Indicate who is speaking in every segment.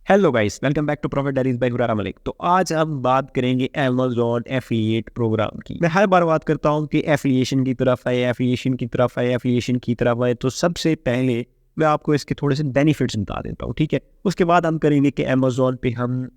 Speaker 1: Hello guys, welcome back to profit diaries by Huraira Malik. तो आज हम बात करेंगे अमेज़न एफिलिएट प्रोग्राम की। मैं हर बार बात करता हूं कि एफिलिएशन की तरफ है, एफिलिएशन की तरफ है, एफिलिएशन की तरफ है। तो सबसे पहले मैं आपको इसके थोड़े से बेनिफिट्स बता देता हूं, ठीक है। उसके बाद हम करेंगे कि अमेज़न पे हम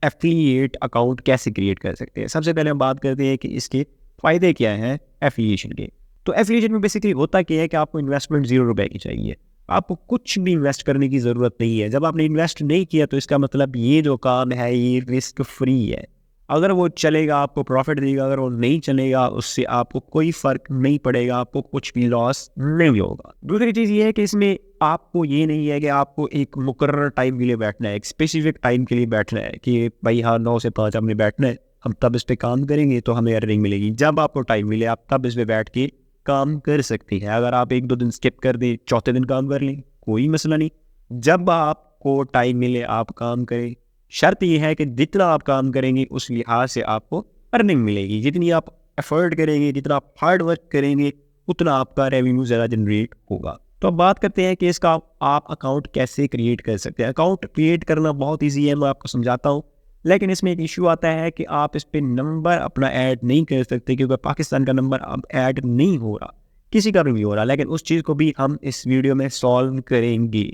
Speaker 1: एफिलिएट अकाउंट कैसे क्रिएट कर सकते हैं। सबसे पहले हम बात करते हैं कि इसके फ़ायदे क्या हैं एफिलिएशन के। तो एफिलिएशन में बेसिकली होता क्या है कि आपको इन्वेस्टमेंट ₹0 की चाहिए। आपको कुछ भी इन्वेस्ट करने की ज़रूरत नहीं है। जब आपने इन्वेस्ट नहीं किया तो इसका मतलब ये जो काम है ये रिस्क फ्री है। अगर वो चलेगा आपको प्रॉफिट देगा, अगर वो नहीं चलेगा उससे आपको कोई फ़र्क नहीं पड़ेगा, आपको कुछ भी लॉस नहीं होगा। दूसरी चीज़ ये है कि इसमें आपको ये नहीं है कि आपको एक मुकर्रर टाइम के लिए बैठना है, एक स्पेसिफिक टाइम के लिए बैठना है कि भाई हाँ 9 से 5 हमने बैठना है, हम तब इस पे काम करेंगे तो हमें अर्निंग मिलेगी। जब आपको टाइम मिले आप तब इस पे बैठ के काम कर सकती है। अगर आप 1-2 दिन स्किप कर दें, चौथे दिन काम कर लें, कोई मसला नहीं। जब आपको टाइम मिले आप काम करें। शर्त ये है कि जितना आप काम करेंगे उस लिहाज से आपको अर्निंग मिलेगी। जितनी आप एफर्ट करेंगे, जितना आप हार्ड वर्क करेंगे, उतना आपका रेवेन्यू ज़्यादा जनरेट होगा। तो अब बात करते हैं कि इसका आप अकाउंट कैसे क्रिएट कर सकते हैं। अकाउंट क्रिएट करना बहुत ईजी है, मैं आपको समझाता हूँ। लेकिन इसमें एक इशू आता है कि आप इस पे नंबर अपना ऐड नहीं कर सकते, क्योंकि पाकिस्तान का नंबर अब ऐड नहीं हो रहा, किसी का भी नहीं हो रहा। लेकिन उस चीज़ को भी हम इस वीडियो में सॉल्व करेंगे।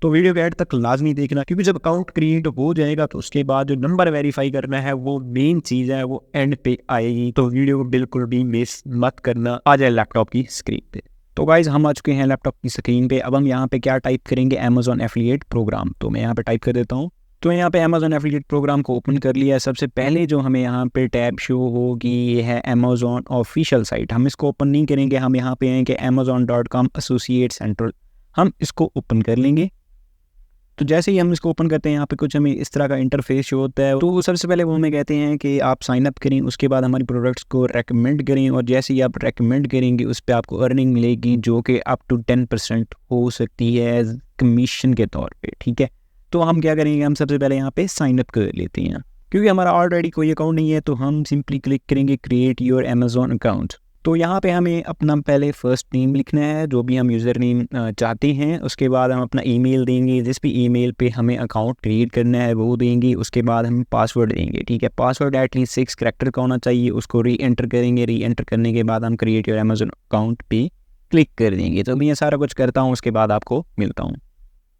Speaker 1: तो वीडियो के एंड तक लाजमी देखना, क्योंकि जब अकाउंट क्रिएट हो जाएगा तो उसके बाद जो नंबर वेरीफाई करना है वो मेन चीज़ है, वो एंड पे आएगी। तो वीडियो को बिल्कुल भी मिस मत करना। आ जाए लैपटॉप की स्क्रीन पे। तो गाइज हम आ चुके हैं लैपटॉप की स्क्रीन पे। अब हम यहाँ पे क्या टाइप करेंगे, अमेज़न एफिलिएट प्रोग्राम। तो मैं यहाँ पे टाइप कर देता हूँ। तो यहाँ पे अमेज़न एफिलिएट प्रोग्राम को ओपन कर लिया है। सबसे पहले जो हमें यहाँ पे टैब शो होगी ये है अमेज़न ऑफिशियल साइट। हम इसको ओपन नहीं करेंगे, हम यहाँ पे हैं कि amazon.com एसोसिएट सेंट्रल, हम इसको ओपन कर लेंगे। तो जैसे ही हम इसको ओपन करते हैं यहाँ पे कुछ हमें इस तरह का इंटरफेस शो होता है। तो सबसे पहले वो हमें कहते हैं कि आप साइन अप करें, उसके बाद हमारी प्रोडक्ट्स को रेकमेंड करें, और जैसे ही आप रेकमेंड करेंगे उस पर आपको अर्निंग मिलेगी जो कि अप टू 10% हो सकती है एज कमीशन के तौर पे, ठीक है। तो हम क्या करेंगे, हम सबसे पहले यहाँ पे साइन अप कर लेते हैं। क्योंकि हमारा ऑलरेडी कोई अकाउंट नहीं है तो हम सिंपली क्लिक करेंगे क्रिएट योर अमेज़न अकाउंट। तो यहाँ पे हमें अपना पहले फर्स्ट नेम लिखना है, जो भी हम यूज़र नेम चाहते हैं। उसके बाद हम अपना ईमेल देंगे, जिस भी ईमेल पे हमें अकाउंट क्रिएट करना है वो देंगे। उसके बाद हम पासवर्ड देंगे, ठीक है। पासवर्ड एटलीस्ट 6 करैक्टर का होना चाहिए। उसको री एंटर करेंगे। री एंटर करने के बाद हम क्रिएट योर अमेज़न अकाउंट पे क्लिक कर देंगे। तो मैं ये सारा कुछ करता हूँ, उसके बाद आपको मिलता हूँ।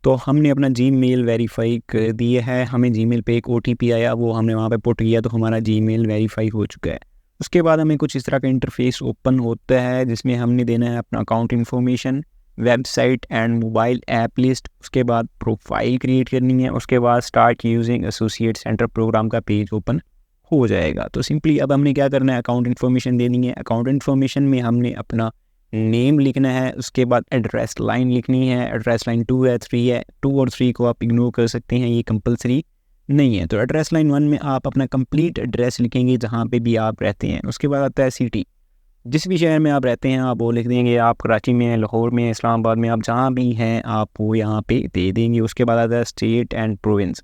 Speaker 1: तो हमने अपना जीमेल वेरीफाई कर दिया है। हमें जीमेल पे एक OTP आया, वो हमने वहाँ पे पुट किया, तो हमारा जीमेल वेरीफाई हो चुका है। उसके बाद हमें कुछ इस तरह का इंटरफेस ओपन होता है जिसमें हमने देना है अपना account information, website and mobile app list. उसके बाद प्रोफाइल क्रिएट करनी है। उसके बाद start using associate center program का पेज ओपन हो जाएगा। तो सिंपली अब हमने क्या करना है, अकाउंट इन्फॉर्मेशन देनी है। अकाउंट इन्फॉर्मेशन में हमने अपना नेम लिखना है। उसके बाद एड्रेस लाइन लिखनी है। एड्रेस लाइन 2 है, 3 है। 2 और 3 को आप इग्नोर कर सकते हैं, ये कंपलसरी नहीं है। तो एड्रेस लाइन 1 में आप अपना कंप्लीट एड्रेस लिखेंगे जहाँ पे भी आप रहते हैं। उसके बाद आता है सिटी, जिस भी शहर में आप रहते हैं आप वो लिख देंगे। आप कराची में हैं, लाहौर में, इस्लामाबाद में, आप जहाँ भी हैं आप वो यहाँ पे दे देंगे। उसके बाद आता है स्टेट एंड प्रोविंस।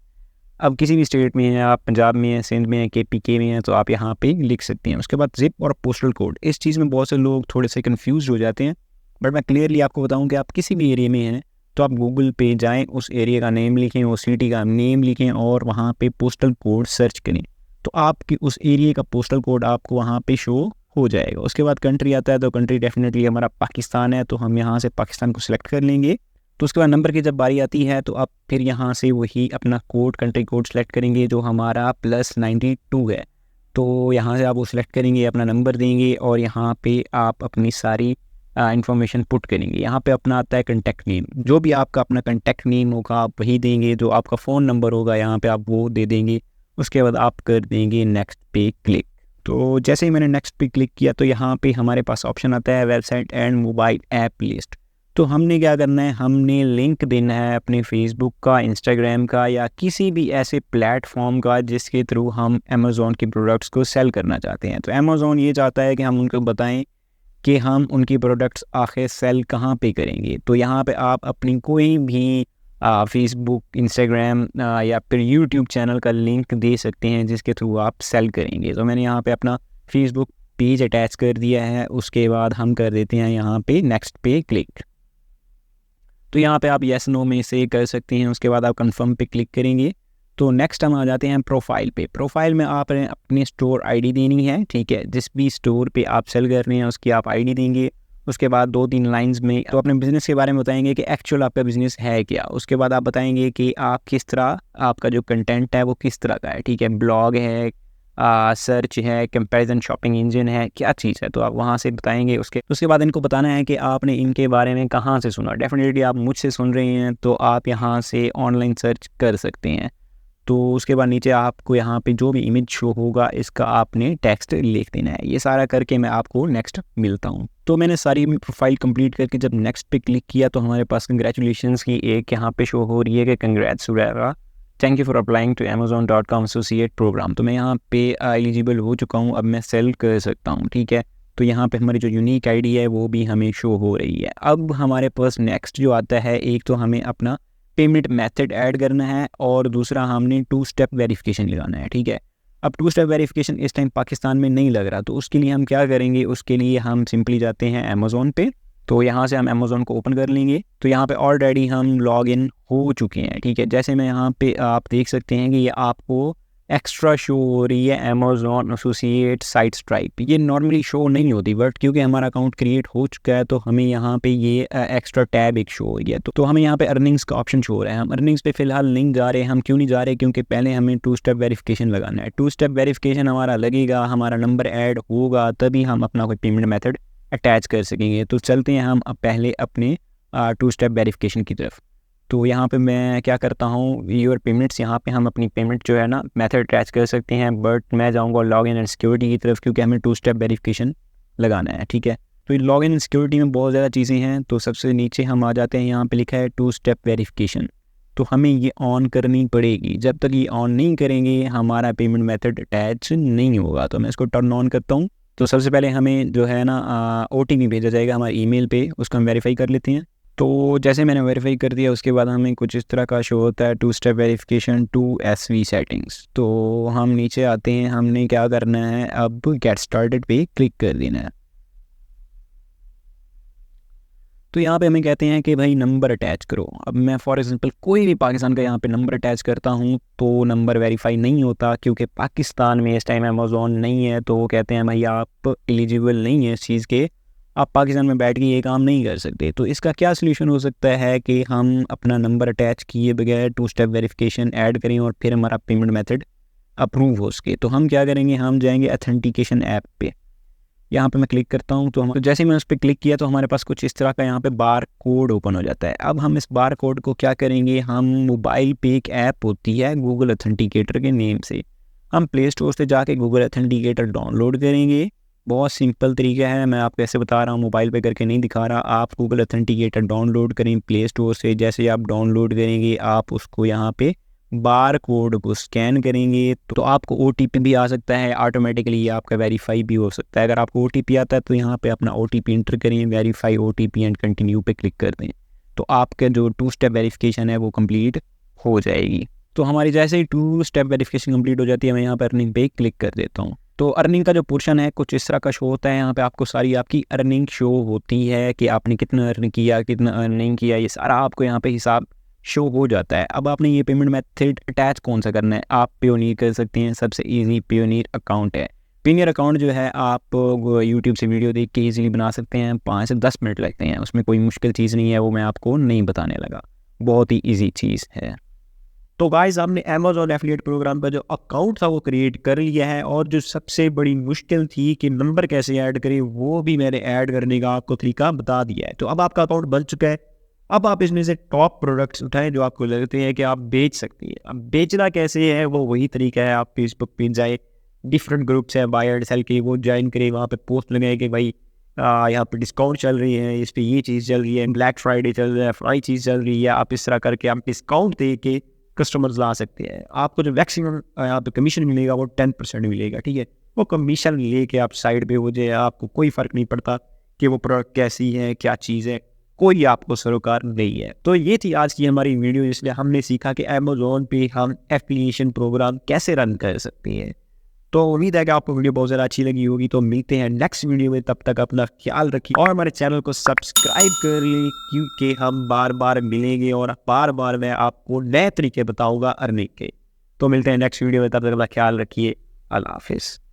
Speaker 1: अब किसी भी स्टेट में हैं आप, पंजाब में हैं, सिंध में हैं, KPK में हैं, तो आप यहाँ पे लिख सकते हैं। उसके बाद जिप और पोस्टल कोड, इस चीज़ में बहुत से लोग थोड़े से कन्फ्यूज हो जाते हैं, बट मैं क्लियरली आपको बताऊँ कि आप किसी भी एरिया में हैं तो आप गूगल पे जाएं, उस एरिया का नेम लिखें, उस सिटी का नेम लिखें और वहाँ पे पोस्टल कोड सर्च करें, तो आपके उस एरिया का पोस्टल कोड आपको वहाँ पे शो हो जाएगा। उसके बाद कंट्री आता है, तो कंट्री डेफिनेटली हमारा पाकिस्तान है, तो हम यहाँ से पाकिस्तान को सिलेक्ट कर लेंगे। तो उसके बाद नंबर की जब बारी आती है तो आप फिर यहाँ से वही अपना कोड, कंट्री कोड सेलेक्ट करेंगे जो हमारा +92 है। तो यहाँ से आप वो सिलेक्ट करेंगे, अपना नंबर देंगे और यहाँ पे आप अपनी सारी इन्फॉर्मेशन पुट करेंगे। यहाँ पे अपना आता है कंटेक्ट नेम, जो भी आपका अपना कंटेक्ट नेम होगा आप वही देंगे। जो आपका फ़ोन नंबर होगा यहाँ पे आप वो दे देंगे। उसके बाद आप कर देंगे नेक्स्ट पे क्लिक। तो जैसे ही मैंने नेक्स्ट पे क्लिक किया तो यहाँ पे हमारे पास ऑप्शन आता है website and mobile app list. तो हमने क्या करना है, हमने लिंक देना है अपने फेसबुक का, इंस्टाग्राम का या किसी भी ऐसे प्लेटफॉर्म का जिसके थ्रू हम अमेज़न के प्रोडक्ट्स को सेल करना चाहते हैं। तो अमेज़न ये चाहता है कि हम उनको बताएं कि हम उनकी प्रोडक्ट्स आखिर सेल कहाँ पे करेंगे। तो यहाँ पे आप अपनी कोई भी फेसबुक, इंस्टाग्राम या फिर यूट्यूब चैनल का लिंक दे सकते हैं जिसके थ्रू आप सेल करेंगे। तो मैंने यहाँ पे अपना फेसबुक पेज अटैच कर दिया है। उसके बाद हम कर देते हैं यहाँ पे नेक्स्ट पे क्लिक। तो यहाँ पे आप येस नो में से कर सकते हैं। उसके बाद आप कंफर्म पे क्लिक करेंगे। तो नेक्स्ट हम आ जाते हैं प्रोफाइल पे। प्रोफाइल में आपने अपनी स्टोर आईडी देनी है, ठीक है। जिस भी स्टोर पे आप सेल कर रहे हैं उसकी आप आईडी देंगे। उसके बाद 2-3 लाइंस में तो अपने बिज़नेस के बारे में बताएंगे कि एक्चुअल आपका बिज़नेस है क्या। उसके बाद आप बताएंगे कि आप किस तरह, आपका जो कंटेंट है वो किस तरह का है, ठीक है। ब्लॉग है, सर्च है, कंपैरिजन शॉपिंग इंजन है, क्या चीज़ है, तो आप वहाँ से बताएंगे। उसके बाद इनको बताना है कि आपने इनके बारे में कहाँ से सुना। डेफिनेटली आप मुझसे सुन रहे हैं तो आप यहाँ से ऑनलाइन सर्च कर सकते हैं। तो उसके बाद नीचे आपको यहाँ पे जो भी इमेज शो होगा इसका आपने टेक्स्ट लिख देना है। ये सारा करके मैं आपको नेक्स्ट मिलता हूँ। तो मैंने सारी अपनी प्रोफाइल कंप्लीट करके जब नेक्स्ट पे क्लिक किया तो हमारे पास कंग्रेचुलेशंस की एक यहाँ पे शो हो रही है कि कंग्रेट्स हुआ, thank you for applying to Amazon.com associate program. तो मैं यहाँ पे एलिजिबल हो चुका हूँ, अब मैं सेल कर सकता हूँ, ठीक है। तो यहाँ पे हमारी जो यूनिक आईडी है वो भी हमें शो हो रही है। अब हमारे पास नेक्स्ट जो आता है, एक तो हमें अपना पेमेंट मेथड ऐड करना है और दूसरा हमने 2 स्टेप वेरिफिकेशन लगाना है, ठीक है। अब 2 स्टेप वेरिफिकेशन इस टाइम पाकिस्तान में नहीं लग रहा, तो उसके लिए हम क्या करेंगे, उसके लिए हम सिंपली जाते हैं अमेज़ॉन पे। तो यहाँ से हम अमेज़ॉन को ओपन कर लेंगे। तो यहाँ पे ऑलरेडी हम लॉग इन हो चुके हैं, ठीक है। जैसे मैं यहाँ पे आप देख सकते हैं कि ये आपको एक्स्ट्रा शो हो रही है Amazon एसोसिएट साइट स्ट्राइप। ये नॉर्मली शो नहीं होती, बट क्योंकि हमारा अकाउंट क्रिएट हो चुका है तो हमें यहाँ पे ये एक्स्ट्रा टैब एक शो हो रही है। तो हमें यहाँ पे अर्निंग्स का ऑप्शन शो हो रहा है। हम अर्निंग्स पे फिलहाल नहीं जा रहे। हम क्यों नहीं जा रहे, क्योंकि पहले हमें 2 स्टेप वेरिफिकेशन लगाना है। 2 स्टेप वेरिफिकेशन हमारा लगेगा, हमारा नंबर ऐड होगा, तभी हम अपना कोई पेमेंट मेथड अटैच कर सकेंगे। तो चलते हैं हम अब पहले अपने 2 स्टेप वेरिफिकेशन की तरफ। तो यहाँ पे मैं क्या करता हूँ, योर पेमेंट्स, यहाँ पे हम अपनी पेमेंट जो है ना मेथड अटैच कर सकते हैं, बट मैं जाऊँगा लॉग इन एंड सिक्योरिटी की तरफ, क्योंकि हमें 2 स्टेप वेरिफिकेशन लगाना है, ठीक है। तो लॉग इन एंड सिक्योरिटी में बहुत ज़्यादा चीज़ें हैं। तो सबसे नीचे हम आ जाते हैं, यहाँ पे लिखा है 2 स्टेप वेरिफिकेशन। तो हमें ये ऑन करनी पड़ेगी। जब तक ये ऑन नहीं करेंगे हमारा पेमेंट मेथड अटैच नहीं होगा। तो मैं इसको टर्न ऑन करता हूँ। तो सबसे पहले हमें जो है ना OTP भेजा जाएगा हमारे ईमेल पे, उसको हम वेरीफाई कर लेते हैं। तो जैसे मैंने वेरीफाई कर दिया उसके बाद हमें कुछ इस तरह का शो होता है, 2 स्टेप वेरिफिकेशन 2 SV सेटिंग्स। तो हम नीचे आते हैं, हमने क्या करना है, अब गेट स्टार्टेड पे क्लिक कर देना है। तो यहाँ पे हमें कहते हैं कि भाई नंबर अटैच करो। अब मैं फॉर एग्जांपल कोई भी पाकिस्तान का यहाँ पे नंबर अटैच करता हूँ तो नंबर वेरीफाई नहीं होता, क्योंकि पाकिस्तान में इस टाइम अमेज़ॉन नहीं है। तो वो कहते हैं भाई आप एलिजिबल नहीं है इस चीज़ के, आप पाकिस्तान में बैठ के ये काम नहीं कर सकते। तो इसका क्या सोल्यूशन हो सकता है कि हम अपना नंबर अटैच किए बगैर 2 स्टेप वेरिफिकेशन ऐड करें और फिर हमारा पेमेंट मेथड अप्रूव हो सके। तो हम क्या करेंगे, हम जाएंगे ऑथेंटिकेशन ऐप पे। यहाँ पे मैं क्लिक करता हूँ तो जैसे मैं उस पर क्लिक किया तो हमारे पास कुछ इस तरह का यहाँ पे बार कोड ओपन हो जाता है। अब हम इस बार कोड को क्या करेंगे, हम मोबाइल पे एक ऐप होती है गूगल ऑथेंटिकेटर के नेम से, हम प्ले स्टोर से जाके गूगल ऑथेंटिकेटर डाउनलोड करेंगे। बहुत सिंपल तरीका है, मैं आपको ऐसे बता रहा हूँ, मोबाइल पे करके नहीं दिखा रहा। आप गूगल ऑथेंटिकेटर डाउनलोड करें प्ले स्टोर से। जैसे आप डाउनलोड करेंगे आप उसको यहाँ पे बार कोड को स्कैन करेंगे तो आपको OTP भी आ सकता है ऑटोमेटिकली, ये आपका वेरीफाई भी हो सकता है। अगर आपको OTP आता है तो यहाँ पे अपना OTP इंटर करें, वेरीफाई OTP एंड कंटिन्यू पे क्लिक कर दें, तो आपका जो 2 स्टेप वेरिफिकेशन है वो कंप्लीट हो जाएगी। तो हमारी जैसे ही 2 स्टेप वेरिफिकेशन कंप्लीट हो जाती है, मैं यहाँ पर अर्निंग पे क्लिक कर देता हूँ। तो अर्निंग का जो पोर्शन है कुछ इस तरह का शो होता है। यहाँ पे आपको सारी आपकी अर्निंग शो होती है कि आपने कितना अर्न किया, कितना अर्निंग किया, ये सारा आपको यहाँ पे हिसाब शो हो जाता है। अब आपने ये पेमेंट मेथड अटैच कौन सा करना है, आप पेयोनियर कर सकते हैं। सबसे इजी पेयोनियर अकाउंट है। पेयोनियर अकाउंट जो है आप यूट्यूब से वीडियो देख के इजीली बना सकते हैं, 5 से 10 मिनट लगते हैं, उसमें कोई मुश्किल चीज़ नहीं है, वो मैं आपको नहीं बताने लगा, बहुत ही ईजी चीज़ है। तो गाइस आपने Amazon एफिलिएट प्रोग्राम का जो अकाउंट था वो क्रिएट कर लिया है, और जो सबसे बड़ी मुश्किल थी कि नंबर कैसे ऐड करें वो भी मैंने ऐड करने का आपको तरीका बता दिया है। तो अब आपका अकाउंट बन चुका है। अब आप इसमें से टॉप प्रोडक्ट्स उठाएं जो आपको लगते हैं कि आप बेच सकती हैं। अब बेचना कैसे है वो वही तरीका है, आप फेसबुक पे जाए, डिफरेंट ग्रुप्स हैं बाय एंड सेल के, वो ज्वाइन करें, वहाँ पे पोस्ट लगाए कि भाई यहाँ पे डिस्काउंट चल रही है, इस पे ये चीज़ चल रही है, ब्लैक फ्राइडे चल रहा है, फ्राई चीज़ चल रही है। आप इस तरह करके आप डिस्काउंट दे के कस्टमर्स ला सकते हैं। आपको जो मैक्सिमम यहाँ पे कमीशन मिलेगा वो 10% मिलेगा, ठीक है। वो कमीशन लेके आप साइड पे हो जाए, आपको कोई फ़र्क नहीं पड़ता कि वो प्रोडक्ट कैसी है, क्या चीज़ है, कोई आपको सरोकार नहीं है। तो ये थी आज की हमारी वीडियो, जिसमें हमने सीखा कि Amazon पे हम एफिलिएशन प्रोग्राम कैसे रन कर सकते हैं। तो उम्मीद है कि आपको वीडियो बहुत ज़्यादा अच्छी लगी होगी। तो मिलते हैं नेक्स्ट वीडियो में, तब तक अपना ख्याल रखिए और हमारे चैनल को सब्सक्राइब कर लें, क्योंकि हम बार बार मिलेंगे और बार बार मैं आपको नए तरीके बताऊंगा अर्निंग के। तो मिलते हैं नेक्स्ट वीडियो में, तब तक अपना ख्याल रखिए। अल्लाह हाफिज़।